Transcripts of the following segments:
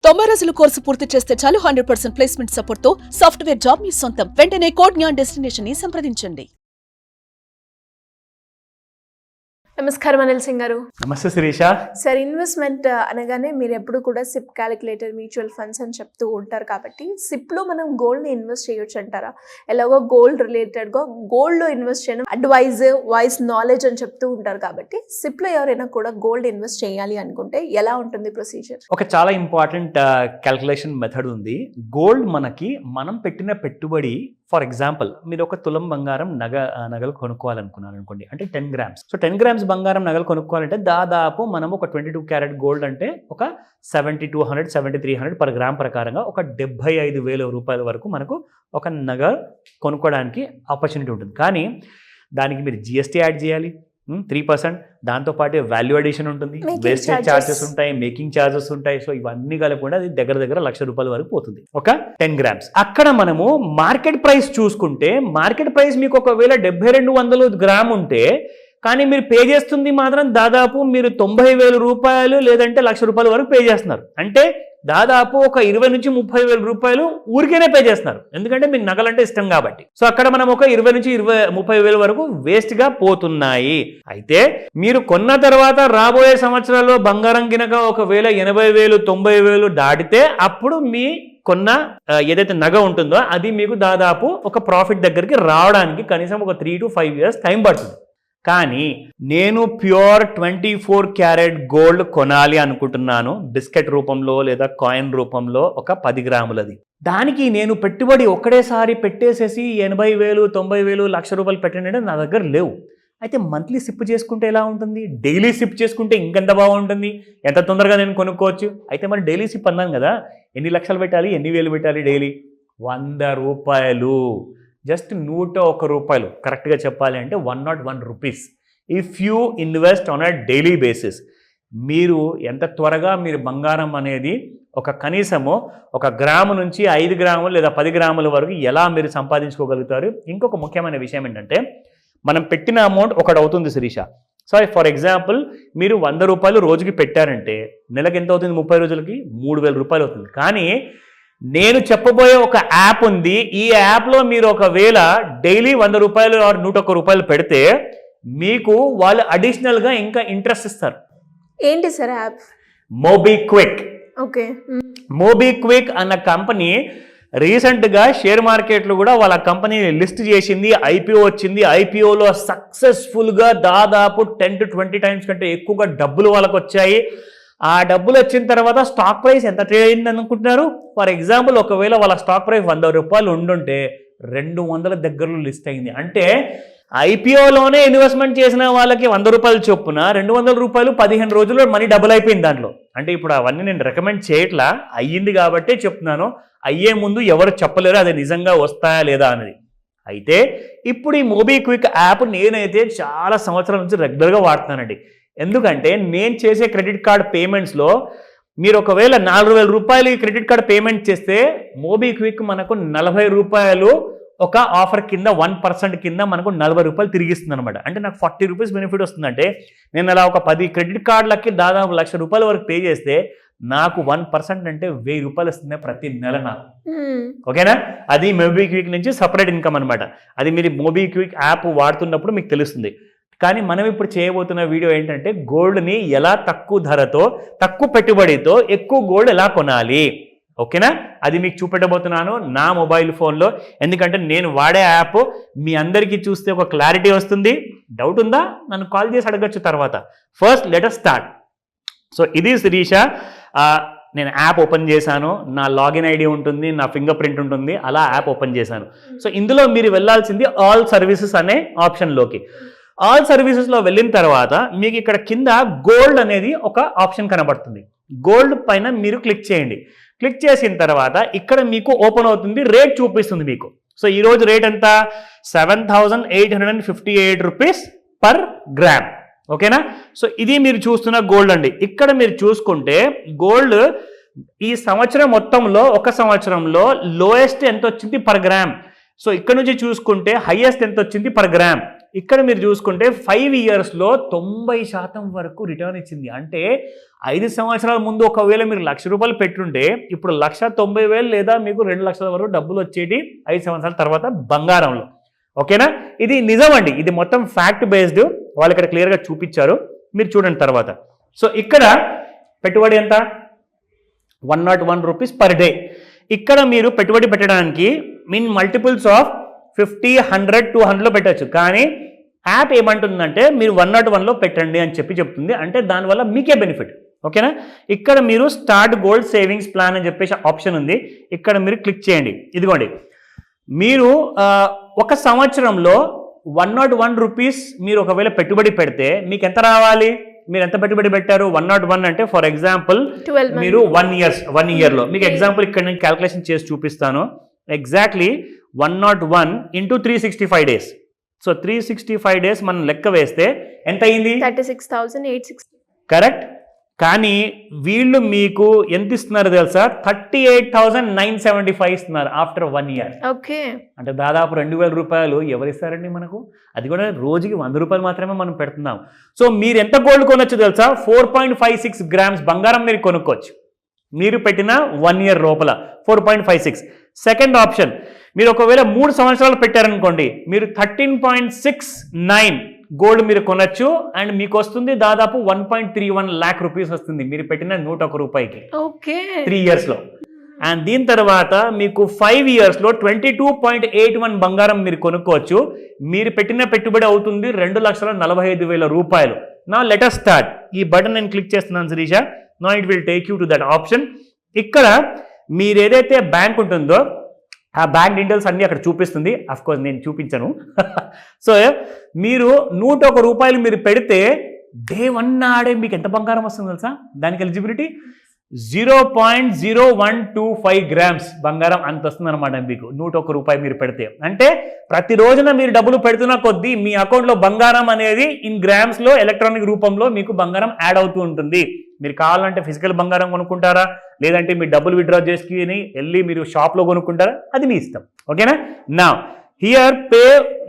90 రోజుల కోర్సు పూర్తి చేస్తే చాలు 100% ప్లేస్మెంట్ సపోర్ట్ తో సాఫ్ట్వేర్ జాబ్ మీ సొంతం. వెంటనే కోడ్ జ్ఞాన్ డెస్టినేషన్ ని సంప్రదించండి. నమస్కారం అనిల్ సింగ్ గారు. నమస్తే శిరీష. సార్, ఇన్వెస్ట్మెంట్ అనగానే మీరు ఎప్పుడు కూడా సిప్ క్యాలిక్యులేటర్, మ్యూచువల్ ఫండ్స్ అని చెప్తూ ఉంటారు కాబట్టి సిప్లో మనం గోల్డ్ని ఇన్వెస్ట్ చేయొచ్చు అంటారా? ఎలాగో గోల్డ్ రిలేటెడ్గా గోల్డ్లో ఇన్వెస్ట్ చేయడం అడ్వైజ్, వాయిస్, నాలెడ్జ్ అని చెప్తూ ఉంటారు కాబట్టి సిప్లో ఎవరైనా కూడా గోల్డ్ ఇన్వెస్ట్ చేయాలి అనుకుంటే ఎలా ఉంటుంది ప్రొసీజర్? ఒక చాలా ఇంపార్టెంట్ క్యాల్కులేషన్ మెథడ్ ఉంది. గోల్డ్ మనకి మనం పెట్టిన పెట్టుబడి, ఫర్ ఎగ్జాంపుల్ మీరు ఒక తులం బంగారం నగలు కొనుక్కోవాలనుకున్నారు అనుకోండి, అంటే 10 గ్రామ్స్. సో 10 గ్రామ్స్ బంగారం నగలు కొనుక్కోవాలంటే దాదాపు మనం ఒక 22 క్యారెట్ గోల్డ్ అంటే ఒక 7200, 7300 పర్ గ్రామ్ ప్రకారంగా ఒక 75,000 రూపాయల వరకు మనకు ఒక నగ కొనుక్కోవడానికి ఆపర్చునిటీ ఉంటుంది. కానీ దానికి మీరు జిఎస్టీ యాడ్ చేయాలి 3%, దాంతోపాటు వాల్యూ అడిషన్ ఉంటుంది, వేస్టేజ్ ఛార్జెస్ ఉంటాయి, మేకింగ్ ఛార్జెస్ ఉంటాయి. సో ఇవన్నీ కలపకుండా అది దగ్గర ₹1,00,000 వరకు పోతుంది ఒక 10 గ్రామ్స్. అక్కడ మనము మార్కెట్ ప్రైస్ చూసుకుంటే, మార్కెట్ ప్రైస్ మీకు ఒకవేళ 7200 గ్రామ్ ఉంటే, కానీ మీరు పే చేస్తుంది మాత్రం దాదాపు మీరు 90,000 రూపాయలు లేదంటే ₹1,00,000 వరకు పే చేస్తున్నారు. అంటే దాదాపు ఒక 20,000 నుంచి 30,000 రూపాయలు ఊరికేనే పే చేస్తున్నారు, ఎందుకంటే మీకు నగలంటే ఇష్టం కాబట్టి. సో అక్కడ మనం ఒక 20,000 నుంచి 30,000 వరకు వేస్ట్గా పోతున్నాయి. అయితే మీరు కొన్న తర్వాత రాబోయే సంవత్సరాల్లో బంగారం గినక ఒకవేళ 80,000, 90,000 దాటితే అప్పుడు మీ కొన్న ఏదైతే నగ ఉంటుందో అది మీకు దాదాపు ఒక ప్రాఫిట్ దగ్గరికి రావడానికి కనీసం ఒక 3 to 5 years టైం పడుతుంది. కానీ నేను ప్యూర్ 24 క్యారెట్ గోల్డ్ కొనాలి అనుకుంటున్నాను, బిస్కెట్ రూపంలో లేదా కాయిన్ రూపంలో ఒక 10 గ్రాములది. దానికి నేను పెట్టుబడి ఒక్కడేసారి పెట్టేసేసి 80,000, 90,000, ₹1,00,000 పెట్టండి నా దగ్గర లేవు. అయితే మంత్లీ సిప్ చేసుకుంటే ఎలా ఉంటుంది? డైలీ సిప్ చేసుకుంటే ఇంకెంత బాగుంటుంది, ఎంత తొందరగా నేను కొనుక్కోవచ్చు. అయితే మరి డైలీ సిప్ అన్నాను కదా, ఎన్ని లక్షలు పెట్టాలి, ఎన్ని వేలు పెట్టాలి డైలీ? ₹100, జస్ట్ ₹101, కరెక్ట్గా చెప్పాలి అంటే 101 rupees. If you invest on a daily basis, మీరు ఎంత త్వరగా మీరు బంగారం అనేది ఒక కనీసము 1 గ్రాము నుంచి 5 గ్రాములు లేదా 10 గ్రాముల వరకు ఎలా మీరు సంపాదించుకోగలుగుతారు. ఇంకొక ముఖ్యమైన విషయం ఏంటంటే, మనం పెట్టిన అమౌంట్ ఒకటి అవుతుంది శిరీష. సో ఫర్ ఎగ్జాంపుల్ మీరు ₹100 రోజుకి పెట్టారంటే నెలకి ఎంత అవుతుంది? 30 రోజులకి ₹3,000 అవుతుంది. కానీ నేను చెప్పబోయే ఒక యాప్ ఉంది. ఈ యాప్లో మీరు ఒకవేళ డైలీ ₹100 ఆర్ ₹101 పెడితే మీకు వాళ్ళు అడిషనల్గా ఇంకా ఇంట్రెస్ట్ ఇస్తారు. ఏంటి sir app? MobiKwik. Okay. MobiKwik అన్న కంపెనీ రీసెంట్గా షేర్ మార్కెట్లో కూడా వాళ్ళ కంపెనీని లిస్ట్ చేసింది, ఐపీఓ వచ్చింది. ఐపీఓలో సక్సెస్ఫుల్గా దాదాపు 10 to 20 టైమ్స్ కంటే ఎక్కువగా డబ్బులు వాళ్ళకు వచ్చాయి. ఆ డబ్బులు వచ్చిన తర్వాత స్టాక్ ప్రైస్ ఎంత ట్రేడ్ అయింది అనుకుంటున్నారు? ఫర్ ఎగ్జాంపుల్ ఒకవేళ వాళ్ళ స్టాక్ ప్రైస్ ₹100 ఉండుంటే 200 దగ్గరలో లిస్ట్ అయింది. అంటే ఐపీఓలోనే ఇన్వెస్ట్మెంట్ చేసిన వాళ్ళకి ₹100 చొప్పున ₹200 15 రోజుల్లో మనీ డబుల్ అయిపోయింది దాంట్లో. అంటే ఇప్పుడు అవన్నీ నేను రికమెండ్ చేయట్లా, అయ్యింది కాబట్టే చెప్తున్నాను. అయ్యే ముందు ఎవరు చెప్పలేరు అది నిజంగా వస్తాయా లేదా అనేది. అయితే ఇప్పుడు ఈ మోబిక్విక్ యాప్ నేనైతే చాలా సంవత్సరాల నుంచి రెగ్యులర్గా వాడుతున్నానండి. ఎందుకంటే నేను చేసే క్రెడిట్ కార్డ్ పేమెంట్స్లో మీరు ఒకవేళ ₹4,000 క్రెడిట్ కార్డ్ పేమెంట్ చేస్తే మోబిక్విక్ మనకు ₹40 ఒక ఆఫర్ కింద 1% కింద మనకు ₹40 తిరిగిస్తుంది అనమాట. అంటే నాకు ₹40 బెనిఫిట్ వస్తుందంటే నేను అలా ఒక 10 క్రెడిట్ కార్డులకి దాదాపు ₹1,00,000 వరకు పే చేస్తే నాకు 1% అంటే ₹1,000 వస్తుంది ప్రతి నెల నాకు. ఓకేనా? అది మోబిక్విక్ నుంచి సపరేట్ ఇన్కమ్ అనమాట. అది మీరు మోబిక్విక్ యాప్ వాడుతున్నప్పుడు మీకు తెలుస్తుంది. కానీ మనం ఇప్పుడు చేయబోతున్న వీడియో ఏంటంటే, గోల్డ్ని ఎలా తక్కువ ధరతో, తక్కువ పెట్టుబడితో ఎక్కువ గోల్డ్ ఎలా కొనాలి. ఓకేనా? అది మీకు చూపెట్టబోతున్నాను నా మొబైల్ ఫోన్లో. ఎందుకంటే నేను వాడే యాప్ మీ అందరికీ చూస్తే ఒక క్లారిటీ వస్తుంది. డౌట్ ఉందా? నన్ను కాల్ చేసి అడగచ్చు తర్వాత. First let us start. So ఇది శిరీష. నేను యాప్ ఓపెన్ చేశాను, నా లాగిన్ ఐడి ఉంటుంది, నా ఫింగర్ ప్రింట్ ఉంటుంది, అలా యాప్ ఓపెన్ చేశాను. సో ఇందులో మీరు వెళ్ళాల్సింది ఆల్ సర్వీసెస్ అనే ఆప్షన్లోకి. ఆల్ సర్వీసెస్లో వెళ్ళిన తర్వాత మీకు ఇక్కడ కింద గోల్డ్ అనేది ఒక ఆప్షన్ కనబడుతుంది. గోల్డ్ పైన మీరు క్లిక్ చేయండి. క్లిక్ చేసిన తర్వాత ఇక్కడ మీకు ఓపెన్ అవుతుంది, రేట్ చూపిస్తుంది మీకు. సో ఈరోజు రేట్ ఎంత? 7,858 రూపీస్ పర్ గ్రామ్. ఓకేనా? సో ఇది మీరు చూస్తున్న గోల్డ్ అండి. ఇక్కడ మీరు చూసుకుంటే గోల్డ్ ఈ సంవత్సరం మొత్తంలో, ఒక సంవత్సరంలో లోయెస్ట్ ఎంత వచ్చింది పర్ గ్రామ్. సో ఇక్కడ నుంచి చూసుకుంటే హైయెస్ట్ ఎంత వచ్చింది పర్ గ్రామ్. ఇక్కడ మీరు చూసుకుంటే 5 ఇయర్స్లో 90% వరకు రిటర్న్ ఇచ్చింది. అంటే 5 సంవత్సరాల ముందు ఒకవేళ మీరు ₹1,00,000 పెట్టుంటే ఇప్పుడు 1,90,000 లేదా మీకు 2,00,000 వరకు డబ్బులు వచ్చేటి 5 సంవత్సరాల తర్వాత బంగారంలో. ఓకేనా? ఇది నిజం అండి, ఇది మొత్తం ఫ్యాక్ట్ బేస్డ్. వాళ్ళు ఇక్కడ క్లియర్గా చూపించారు, మీరు చూడండి తర్వాత. సో ఇక్కడ పెట్టుబడి ఎంత? ₹101 పర్ డే. ఇక్కడ మీరు పెట్టుబడి పెట్టడానికి మల్టిపుల్స్ ఆఫ్ 50, 100, 200లో పెట్టచ్చు. కానీ యాప్ ఏమంటుందంటే మీరు 101లో పెట్టండి అని చెప్తుంది. అంటే దానివల్ల మీకే బెనిఫిట్. ఓకేనా? ఇక్కడ మీరు స్టార్ట్ గోల్డ్ సేవింగ్స్ ప్లాన్ అని చెప్పేసి ఆప్షన్ ఉంది, ఇక్కడ మీరు క్లిక్ చేయండి. ఇదిగోండి, మీరు ఒక సంవత్సరంలో ₹101 మీరు ఒకవేళ పెట్టుబడి పెడితే మీకు ఎంత రావాలి? మీరు ఎంత పెట్టుబడి పెట్టారు? 101 అంటే ఫర్ ఎగ్జాంపుల్ మీరు 1 ఇయర్లో మీకు ఎగ్జాంపుల్ ఇక్కడ నేను క్యాల్కులేషన్ చేసి చూపిస్తాను. Exactly 101 into 365 days. So 365 days మనం లెక్క వేస్తే ఎంత అయింది? 36,860. కరెక్ట్. కానీ వీళ్ళు మీకు ఎంత ఇస్తున్నారు తెలుసా? 38,975 ఇస్తున్నారు ఆఫ్టర్ 1 year. ఓకే, అంటే దాదాపు ₹2,000 ఎవరు ఇస్తారండి మనకు? అది కూడా రోజుకి ₹100 మాత్రమే మనం పెడుతున్నాం. సో మీరు ఎంత గోల్డ్ కొనొచ్చు తెలుసా? 4.56 grams బంగారం మీరు కొనుక్కోవచ్చు మీరు పెట్టిన 1 year లోపల. 4.56. సెకండ్ ఆప్షన్, మీరు ఒకవేళ 3 సంవత్సరాలు పెట్టారనుకోండి, మీరు 13.69 గోల్డ్ మీరు కొనొచ్చు. అండ్ మీకు వస్తుంది దాదాపు ₹1.31 lakh వస్తుంది మీరు పెట్టిన ₹101కి. ఓకే, 3 ఇయర్స్లో. అండ్ దీని తర్వాత మీకు 5 ఇయర్స్లో 22.81 బంగారం మీరు కొనుక్కోవచ్చు. మీరు పెట్టిన పెట్టుబడి అవుతుంది ₹2,45,000. నా లెటర్ స్టార్ట్. ఈ బటన్ నేను క్లిక్ చేస్తున్నాను శిరీష. నా it will take you to that option. ఇక్కడ మీరు ఏదైతే బ్యాంక్ ఉంటుందో ఆ బ్యాంక్ డీటెయిల్స్ అన్నీ అక్కడ చూపిస్తుంది. అఫ్కోర్స్ నేను చూపించను. సో మీరు ₹101 మీరు పెడితే డే 1 నాడే మీకు ఎంత బంగారం వస్తుంది తెలుసా? దానికి ఎలిజిబిలిటీ 0.0125 grams బంగారం అంత వస్తుంది అనమాట మీకు ₹101 మీరు పెడితే. అంటే ప్రతి రోజున మీరు డబ్బులు పెడుతున్న కొద్దీ మీ అకౌంట్లో బంగారం అనేది ఇన్ గ్రామ్స్లో ఎలక్ట్రానిక్ రూపంలో మీకు బంగారం యాడ్ అవుతూ ఉంటుంది. మీరు కావాలంటే ఫిజికల్ బంగారం కొనుక్కుంటారా, లేదంటే మీ డబ్బులు విత్డ్రా చేసుకుని వెళ్ళి మీరు షాప్లో కొనుక్కుంటారా, అది మీ ఇష్టం. ఓకేనా? నా here pay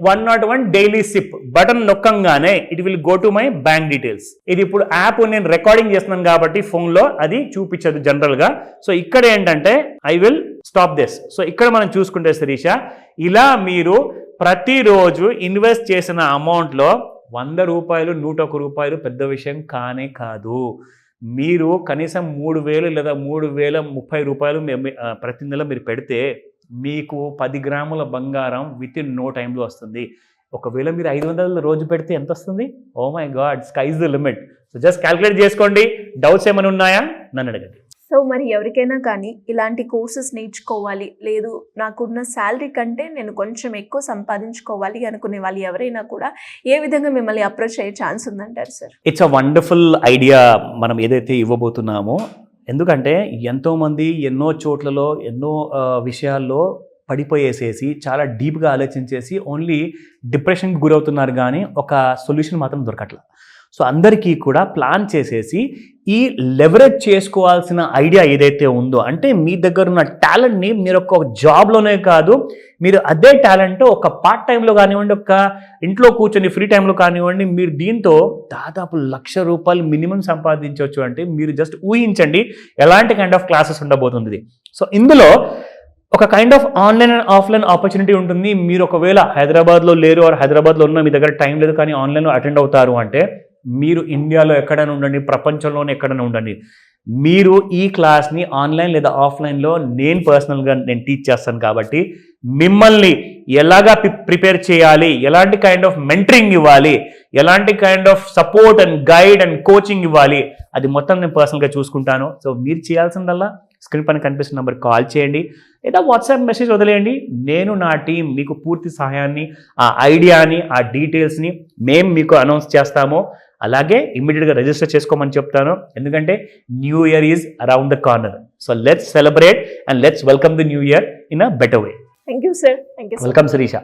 101 daily SIP button నొక్కంగానే it will go to my bank details. ఇది ఇప్పుడు యాప్ నేను రికార్డింగ్ చేస్తున్నాను కాబట్టి ఫోన్లో అది చూపించదు జనరల్గా. సో ఇక్కడ ఏంటంటే I will stop this. So ఇక్కడ మనం చూసుకుంటే శిరీష, ఇలా మీరు ప్రతిరోజు ఇన్వెస్ట్ చేసిన అమౌంట్లో ₹100, ₹101 పెద్ద విషయం కానే కాదు. మీరు కనీసం 3,000 లేదా ₹3,030 ప్రతి నెల మీరు పెడితే మీకు 10 గ్రాముల బంగారం విత్ ఇన్ నో టైంలో వస్తుంది. ఒకవేళ మీరు 500 రోజు పెడితే ఎంత వస్తుంది? Oh my god, sky's the limit. So just calculate చేసుకోండి. డౌట్స్ ఏమైనా ఉన్నాయా నన్ను అడగండి. సో మరి ఎవరికైనా కానీ ఇలాంటి కోర్సెస్ నేర్చుకోవాలి, లేదు నాకున్న శాలరీ కంటే నేను కొంచెం ఎక్కువ సంపాదించుకోవాలి అనుకునే వాళ్ళు ఎవరైనా కూడా ఏ విధంగా మిమ్మల్ని అప్రోచ్ అయ్యే ఛాన్స్ ఉందంటారు sir? It's a wonderful idea మనం ఏదైతే ఇవ్వబోతున్నామో. ఎందుకంటే ఎంతోమంది ఎన్నో చోట్లలో ఎన్నో విషయాల్లో పడిపోయేసేసి చాలా డీప్గా ఆలోచించేసి ఓన్లీ డిప్రెషన్కి గురవుతున్నారు, కానీ ఒక సొల్యూషన్ మాత్రం దొరకట్లా. సో అందరికీ కూడా ప్లాన్ చేసేసి ఈ లెవరేజ్ చేసుకోవాల్సిన ఐడియా ఏదైతే ఉందో, అంటే మీ దగ్గర ఉన్న టాలెంట్ని మీరు ఒక జాబ్లోనే కాదు, మీరు అదే టాలెంట్ ఒక పార్ట్ టైంలో కానివ్వండి, ఒక ఇంట్లో కూర్చొని ఫ్రీ టైంలో కానివ్వండి, మీరు దీంతో దాదాపు ₹1,00,000 మినిమం సంపాదించవచ్చు. అంటే మీరు జస్ట్ ఊహించండి ఎలాంటి కైండ్ ఆఫ్ క్లాసెస్ ఉండబోతుంది. సో ఇందులో ఒక kind of online and offline opportunity ఉంటుంది. మీరు ఒకవేళ హైదరాబాద్లో లేరు, ఆర్ హైదరాబాద్లో ఉన్న మీ దగ్గర టైం లేదు కానీ ఆన్లైన్లో అటెండ్ అవుతారు అంటే, మీరు ఇండియాలో ఎక్కడైనా ఉండండి, ప్రపంచంలోనే ఎక్కడైనా ఉండండి, మీరు ఈ క్లాస్ని ఆన్లైన్ లేదా ఆఫ్లైన్లో నేను పర్సనల్గా నేను టీచ్ చేస్తాను. కాబట్టి మిమ్మల్ని ఎలాగా ప్రిపేర్ చేయాలి, ఎలాంటి కైండ్ ఆఫ్ మెంటరింగ్ ఇవ్వాలి, ఎలాంటి kind of support and guide and coaching ఇవ్వాలి, అది మొత్తం నేను పర్సనల్గా చూసుకుంటాను. సో మీరు చేయాల్సిందల్లా స్క్రీన్ పైన కనిపిస్తున్న నెంబర్ కాల్ చేయండి లేదా వాట్సాప్ మెసేజ్ వదిలేయండి. నేను నా టీం మీకు పూర్తి సహాయాన్ని, ఆ ఐడియాని, ఆ డీటెయిల్స్ని మేము మీకు అనౌన్స్ చేస్తాము. అలాగే ఇమ్మీడియట్గా రిజిస్టర్ చేసుకోమని చెప్తాను, ఎందుకంటే new year is around the corner. So let's celebrate and let's welcome the new year in a better way. Thank you sir. Thank you. Welcome Sirisha.